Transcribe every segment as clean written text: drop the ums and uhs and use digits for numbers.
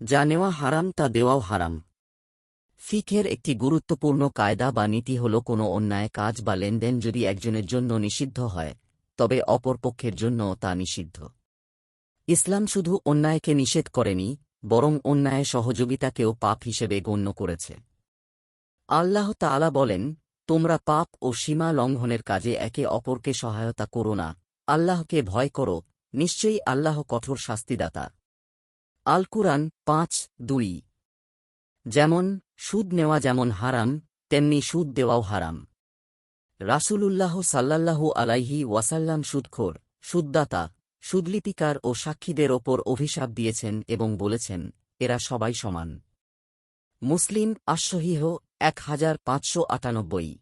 যা নেওয়া হারাম তা দেওয়াও হারাম। ফিকহের একটি গুরুত্বপূর্ণ কায়দা বা নীতি হল কোনো অন্যায় কাজ বা লেনদেন যদি একজনের জন্য নিষিদ্ধ হয়, তবে অপর পক্ষের জন্যও তা নিষিদ্ধ। ইসলাম শুধু অন্যায়কে নিষেধ করেনি, বরং অন্যায় সহযোগিতাকেও পাপ হিসেবে গণ্য করেছে। আল্লাহ তাআলা বলেন, তোমরা পাপ ও সীমা লঙ্ঘনের কাজে একে অপরকে সহায়তা করো না, আল্লাহকে ভয় করো, নিশ্চয়ই আল্লাহ কঠোর শাস্তিদাতা। আল কুরআন ৫:২। যেমন সুদ নেওয়া যেমন হারাম, তেমনি সুদ দেওয়াও হারাম। রাসূলুল্লাহ সাল্লাল্লাহু আলাইহি ওয়াসাল্লাম সুদখোর, সুদদাতা, সুদলিপিকার ও সাক্ষীদের ওপর অভিশাপ দিয়েছেন এবং বলেছেন, এরা সবাই সমান। মুসলিম আশ-সহীহ ১৫৯৮।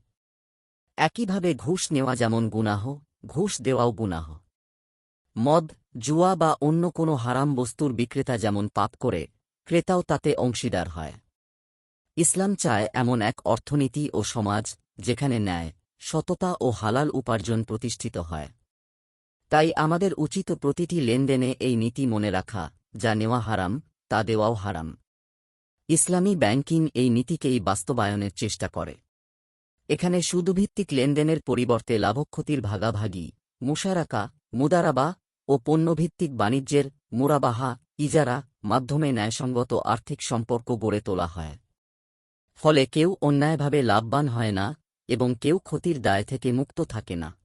একইভাবে ঘুষ নেওয়া যেমন গুনাহ, ঘুষ দেওয়াও গুনাহ। মদ, জুয়া বা অন্য কোনো হারাম বস্তুর বিক্রেতা যেমন পাপ করে, ক্রেতাও তাতে অংশীদার হয়। ইসলাম চায় এমন এক অর্থনীতি ও সমাজ যেখানে ন্যায়, সততা ও হালাল উপার্জন প্রতিষ্ঠিত হয়। তাই আমাদের উচিত প্রতিটি লেনদেনে এই নীতি মনে রাখা, যা নেওয়া হারাম তা দেওয়াও হারাম। ইসলামী ব্যাংকিং এই নীতিকেই বাস্তবায়নের চেষ্টা করে। এখানে সুদভিত্তিক লেনদেনের পরিবর্তে লাভক্ষতির ভাগাভাগি, মুশারাকা, মুদারাবা ও পণ্যভিত্তিক বাণিজ্যের মুরাবাহা, ইজারা মাধ্যমে ন্যায়সঙ্গত আর্থিক সম্পর্ক গড়ে তোলা হয়। ফলে কেউ অন্যায়ভাবে লাভবান হয় না এবং কেউ ক্ষতির দায় থেকে মুক্ত থাকে না।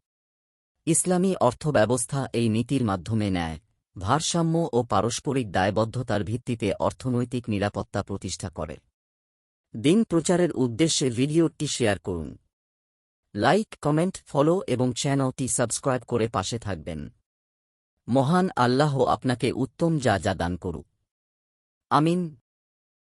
ইসলামী অর্থব্যবস্থা এই নীতির মাধ্যমে ন্যায়, ভারসাম্য ও পারস্পরিক দায়বদ্ধতার ভিত্তিতে অর্থনৈতিক নিরাপত্তা প্রতিষ্ঠা করে। দিন প্রচারের উদ্দেশ্যে ভিডিওটি শেয়ার করুন। লাইক, কমেন্ট, ফলো এবং চ্যানেলটি সাবস্ক্রাইব করে পাশে থাকবেন। মহান আল্লাহ আপনাকে উত্তম যা দান করুক। আমিন।